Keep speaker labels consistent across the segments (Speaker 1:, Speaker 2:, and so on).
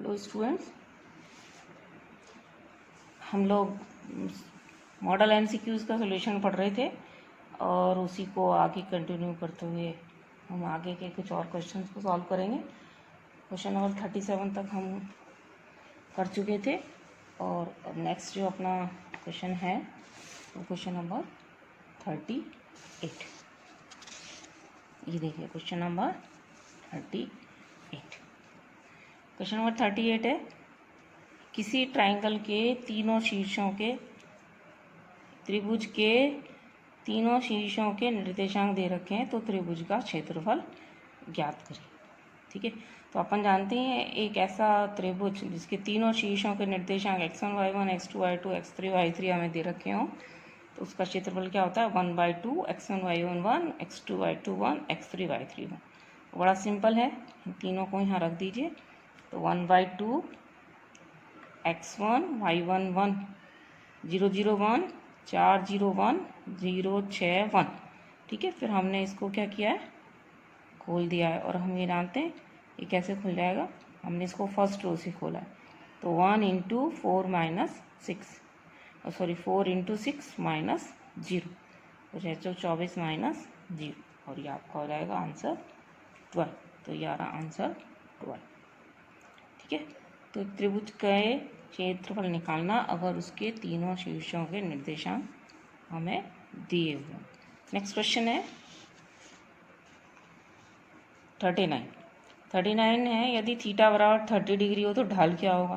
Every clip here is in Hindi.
Speaker 1: हेलो स्टूडेंट्स, हम लोग मॉडल एमसीक्यूज़ का सॉल्यूशन पढ़ रहे थे और उसी को आगे कंटिन्यू करते हुए हम आगे के कुछ और क्वेश्चंस को सॉल्व करेंगे। क्वेश्चन नंबर 37 तक हम कर चुके थे और नेक्स्ट जो अपना क्वेश्चन है वो क्वेश्चन नंबर 38। ये देखिए क्वेश्चन नंबर 38। क्वेश्चन नंबर 38 है, किसी ट्राइंगल के तीनों शीर्षों के त्रिभुज के तीनों शीर्षों के निर्देशांक दे रखे हैं तो त्रिभुज का क्षेत्रफल ज्ञात करें। ठीक है, तो अपन जानते हैं एक ऐसा त्रिभुज जिसके तीनों शीर्षों के निर्देशांक x1 y1 x2 y2 x3 y3 हमें दे रखे हों तो उसका क्षेत्रफल क्या होता है 1/2 x1 y1 1 x2 y2 1 x3 y3 1। बड़ा सिंपल है, तीनों को यहाँ रख दीजिए तो 1/2 x1 y1 1 0 0 1 4 0 1 0 6 1। ठीक है, फिर हमने इसको क्या किया है, खोल दिया है और हम ये जानते हैं ये कैसे खुल जाएगा। हमने इसको फर्स्ट रो से खोला है तो 1 into 4 minus 6 sorry 4 into 6 minus 0 तो 24 माइनस 0 और ये आपका हो जाएगा आंसर 12। तो ये आ रहा आंसर 12। ठीक है, तो त्रिभुज का क्षेत्रफल निकालना अगर उसके तीनों शीर्षों के निर्देशांक हमें दिए हुए। नेक्स्ट क्वेश्चन है 39 है, यदि थीटा बराबर 30 डिग्री हो तो ढाल क्या होगा।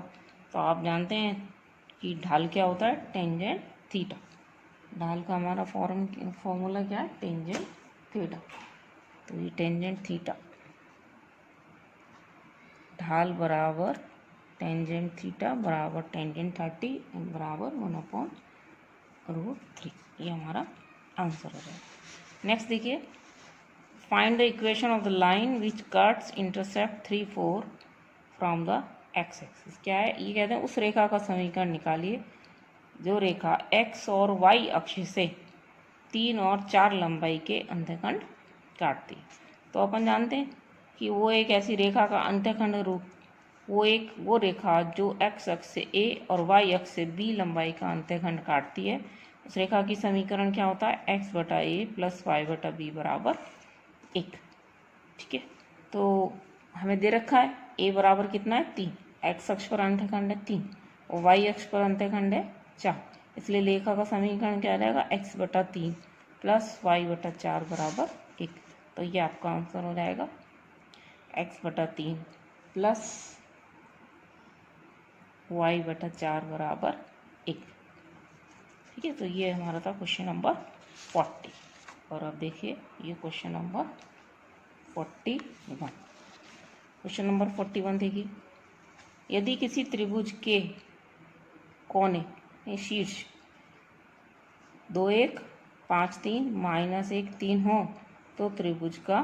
Speaker 1: तो आप जानते हैं कि ढाल क्या होता है, टेंजेंट थीटा। ढाल का हमारा फॉर्मूला क्या है, टेंजेंट थीटा। तो ये टेंजेंट थीटा, ढाल बराबर टेंजेंट थीटा बराबर टेंजेंट 30 बराबर 1/√3। ये हमारा आंसर हो जाएगा। नेक्स्ट देखिए, find the equation of the line which cuts intercept 3 4 from the x axis. क्या है, ये कहते हैं उस रेखा का समीकरण निकालिए जो रेखा x और y अक्ष से 3 और 4 लंबाई के अंतःखंड काटती है। तो अपन जानते हैं कि वो एक ऐसी रेखा का अंतःखंड रूप वो रेखा जो x अक्ष से a और y अक्ष से b लंबाई का अंतःखंड काटती है, उस रेखा की समीकरण क्या होता है, x/a प्लस y/b बराबर 1। ठीक है, तो हमें दे रखा है a बराबर कितना है 3, x अक्ष पर अंतःखंड है 3 और y अक्ष पर अंतःखंड है 4, इसलिए रेखा का समीकरण क्या रहेगा x/3 प्लस y/4 बराबर 1। तो ये आपका आंसर हो जाएगा x/3 प्लस y/4 बराबर 1। ठीक है, तो ये हमारा था क्वेश्चन नंबर 40। और अब देखिए ये क्वेश्चन नंबर 41। क्वेश्चन नंबर 41 देखिए, यदि किसी त्रिभुज के कोने शीर्ष 2 1 5 3 -1 3 हो तो त्रिभुज का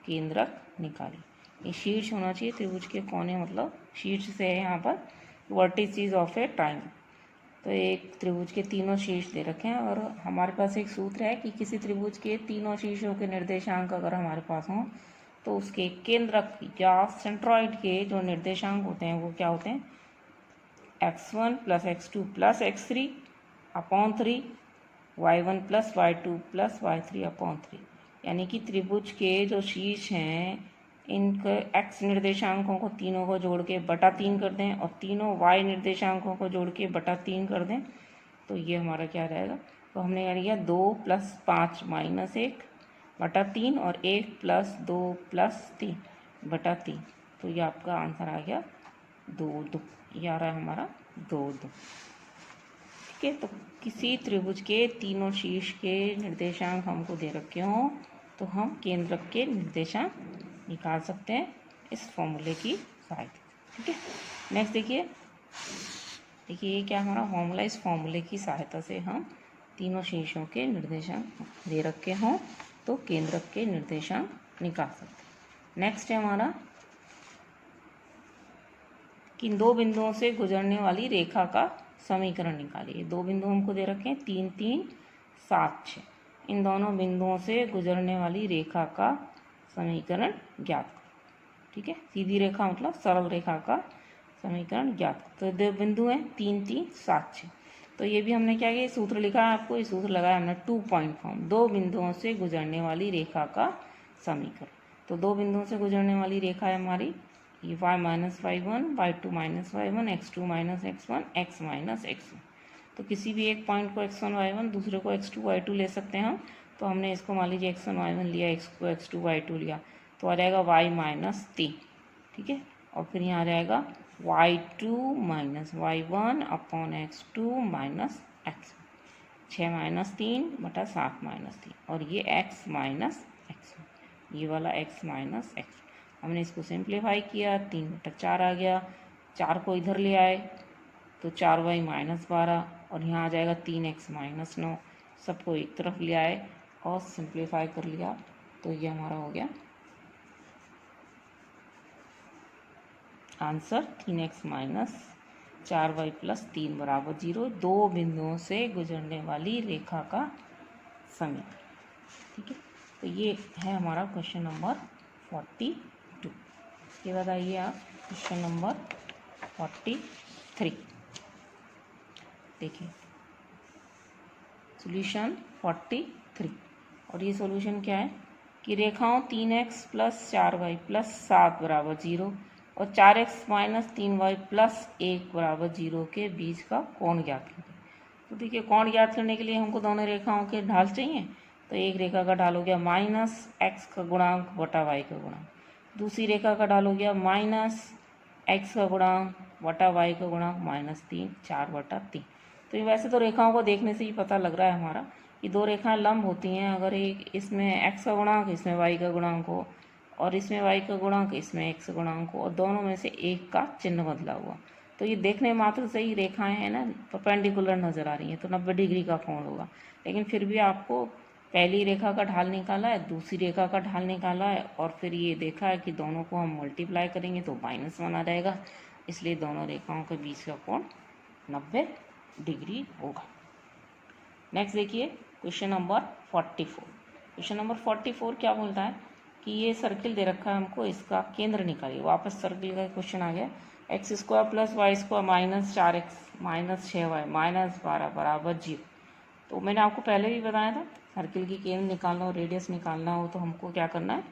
Speaker 1: केंद्रक निकालें। ये शीर्ष होना चाहिए त्रिभुज के कोने, मतलब शीर्ष से है यहाँ पर वर्टिसेस ऑफ ए ट्राइंगल। तो एक त्रिभुज के तीनों शीर्ष दे रखे हैं और हमारे पास एक सूत्र है कि किसी त्रिभुज के तीनों शीर्षों के निर्देशांक अगर हमारे पास हों तो उसके केंद्रक या सेंट्रॉइड के जो निर्देशांक होते हैं वो क्या होते हैं, x1 plus x2 plus x3 upon 3 y1 plus y2 plus y3 upon 3। यानी कि त्रिभुज के जो शीर्ष हैं इनके x निर्देशांकों को तीनों को जोड़ के बटा 3 कर दें और तीनों y निर्देशांकों को जोड़ के बटा 3 कर दें तो ये हमारा क्या रहेगा। तो हमने यानी किया 2 + 5 - 1 बटा 3 और 1 + 2 + 3 बटा 3। तो ये आपका आंसर आ गया 2 2। ये आ रहा है हमारा 2 2। ठीक है, तो किसी त्रिभुज के तीनों शीर्ष के निर्देशांक हमको दे रखे हों तो हम केंद्रक के निर्देशांक निकाल सकते हैं इस फॉर्मूले की सहायता। ठीक है, नेक्स्ट देखिए ये क्या हमारा फॉर्मूला, इस फॉर्मूले की सहायता से हम तीनों शीर्षों के निर्देशांक दे रखे हों तो केंद्रक के निर्देशांक निकाल सकते हैं। नेक्स्ट है हमारा कि 2 बिंदुओं से गुजरने वाली रेखा का समीकरण निकालिए। 2 बिंदु हमको दे रखे हैं 3 3 7 6। इन दोनों बिंदुओं से गुजरने वाली रेखा का समीकरण ज्ञात करो। ठीक है, सीधी रेखा मतलब सरल रेखा का समीकरण ज्ञात। तो दो बिंदु हैं 3 3 7 6। तो ये भी हमने क्या किया, सूत्र लिखा है आपको, ये सूत्र लगाया हमने 2 पॉइंट फॉर्म, दो बिंदुओं से गुजरने वाली रेखा का समीकरण। तो दो बिंदुओं से गुजरने वाली रेखा है हमारी ये y-y1, y2 y1, x2 x1, x x1। तो किसी भी एक पॉइंट को x1 y1 दूसरे को x2 y2 ले सकते हैं हम। तो हमने इसको मान लीजिए x1 y1 लिया, x को x2 y2 लिया, तो आ जाएगा y-3, ठीक है। और फिर यहाँ आ जाएगा y2 y1 upon x2 x, 6 3 बटा 7 3, और ये x x, ये वाला x x। हमने इसको सिंप्लीफाई किया, 3/4 आ गया, 4 को इधर ले आए तो 4y -12, और यहाँ आ जाएगा 3x -9, सबको एक तरफ ले आए और सिंप्लीफाई कर लिया, तो ये हमारा हो गया आंसर 3x - 4y + 3 = 0, दो बिंदुओं से गुजरने वाली रेखा का समीकरण, ठीक है। तो ये है हमारा क्वेश्चन नंबर 42। इसके बाद आइए आप क्वेश्चन नंबर 43 देखिए, सॉल्यूशन 43। और ये सॉल्यूशन क्या है कि रेखाओं 3x + 4y + 7 = 0 और 4x - 3y + 1 = 0 के बीच का कोण ज्ञात करें। तो देखिए, कोण ज्ञात करने के लिए हमको दोनों रेखाओं के ढाल चाहिए। तो एक रेखा का ढाल हो गया -x का गुणांक बटा y का गुणांक, दूसरी रेखा का ढाल हो गया -x का गुणांक बटा y का गुणांक -3 4/3। तो ये वैसे तो रेखाओं को देखने से ही पता लग रहा है हमारा कि दो रेखाएं लंब होती हैं। अगर एक इसमें x का गुणांक इसमें y का गुणांक हो, और इसमें y का गुणांक इसमें x गुणांक हो, और दोनों में से एक का चिन्ह बदला हुआ, तो ये देखने मात्र से ही रेखाएं हैं ना परपेंडिकुलर नज़र आ रही हैं, तो 90 डिग्री का कोण होगा। लेकिन फिर भी आपको पहली रेखा का ढाल निकाला है, दूसरी रेखा का ढाल निकाला है, और फिर ये देखा है कि दोनों को हम मल्टीप्लाई करेंगे तो -1 आ जाएगा, इसलिए दोनों रेखाओं के बीच का कोण 90 डिग्री होगा। नेक्स्ट देखिए क्वेश्चन नंबर 44। क्वेश्चन नंबर 44 क्या बोलता है कि ये सर्किल दे रखा है हमको, इसका केंद्र निकालिए। वापस सर्किल का क्वेश्चन आ गया, x² + y² - 4x - 6y -12 = 0। तो मैंने आपको पहले भी बताया था, सर्किल की केंद्र निकालना हो, रेडियस निकालना हो, तो हमको क्या करना है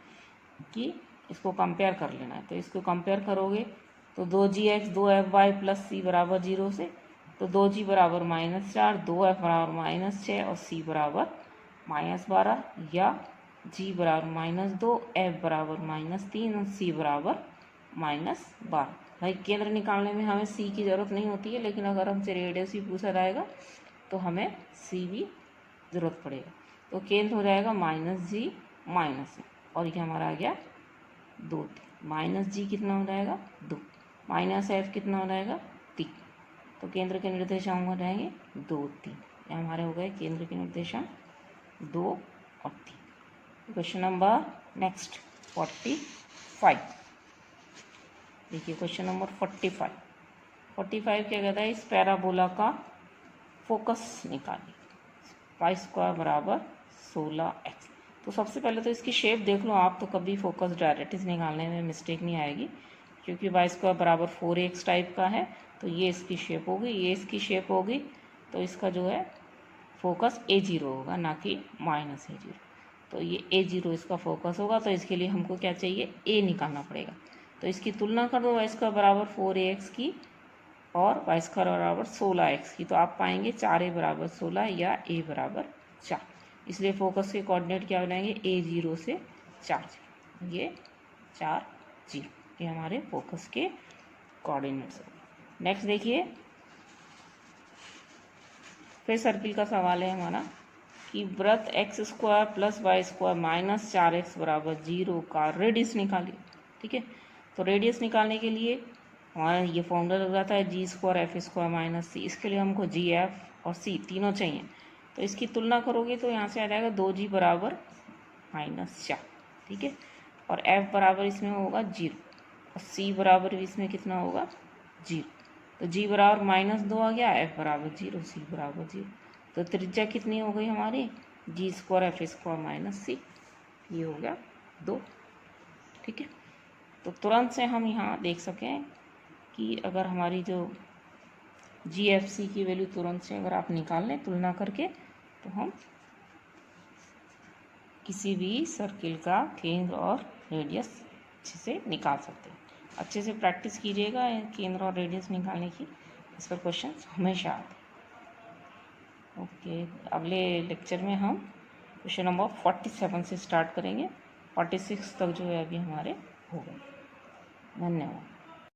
Speaker 1: कि इसको कंपेयर कर लेना है। तो इसको कंपेयर करोगे तो 2gx 2fy + c = 0 से, तो 2g = -4, 2f = -6 और c = -12, या g = -2, f = -3 और c = -12। भाई केंद्र निकालने में हमें c की ज़रूरत नहीं होती है, लेकिन अगर हमसे रेडियस भी पूछा जाएगा तो हमें c भी ज़रूरत पड़ेगा। तो केंद्र हो जाएगा -g -, और ये हमारा आ गया 2 3, -g कितना हो जाएगा 2, -f कितना हो जाएगा 3। तो केंद्र के निर्देशांक हो जाएंगे 2 3, ये हमारे हो गए केंद्र के निर्देशांक 2 और 3। क्वेश्चन नंबर नेक्स्ट 45 देखिए, क्वेश्चन नंबर 45 क्या कहता है, इस पैराबोला का फोकस निकालिए, y² = 16x। तो सबसे पहले तो इसकी शेप देख लो आप, तो कभी फोकस डायरेक्टली निकालने में मिस्टेक नहीं आएगी, क्योंकि y² = 4x टाइप का है। तो ये इसकी शेप होगी, ये इसकी शेप होगी, तो इसका जो है फोकस A0 होगा, ना कि -A0। तो ये A0 इसका फोकस होगा, तो इसके लिए हमको क्या चाहिए, A निकालना पड़ेगा। तो इसकी तुलना कर दो y² = 4ax की और y² = 16x की, तो आप पाएंगे 4a = 16 या a = 4। इसलिए फोकस के कोऑर्डिनेट क्या हो जाएंगे, A0 से 4 0, ये 4 0, ये हमारे फोकस के कोऑर्डिनेट्स। नेक्स्ट देखिए, फिर सर्किल का सवाल है हमारा कि वृत्त x² + y² - 4x = 0 का रेडियस निकालिए, ठीक है। तो रेडियस निकालने के लिए हमारा ये फॉर्मूला लग जाता है g² f² - c। इसके लिए हमको g, f और c तीनों चाहिए। तो इसकी तुलना करोगे तो यहाँ से आ जाएगा 2g = -4, ठीक है, और f बराबर इसमें होगा 0 और c बराबर इसमें कितना होगा 0। तो g = -2 आ गया, f = 0, c = 0। तो त्रिज्या कितनी हो गई हमारी, g² f² - c, ये हो गया 2, ठीक है। तो तुरंत से हम यहाँ देख सकें कि अगर हमारी जो GFC की वैल्यू तुरंत से अगर आप निकाल लें तुलना करके, तो हम किसी भी सर्किल का केंद्र और रेडियस अच्छे से निकाल सकते हैं। अच्छे से प्रैक्टिस कीजिएगा केंद्र और रेडियस निकालने की, इस पर क्वेश्चन हमेशा आते हैं। ओके, अगले लेक्चर में हम क्वेश्चन नंबर 47 से स्टार्ट करेंगे। 46 तक जो है अभी हमारे हो गए। धन्यवाद।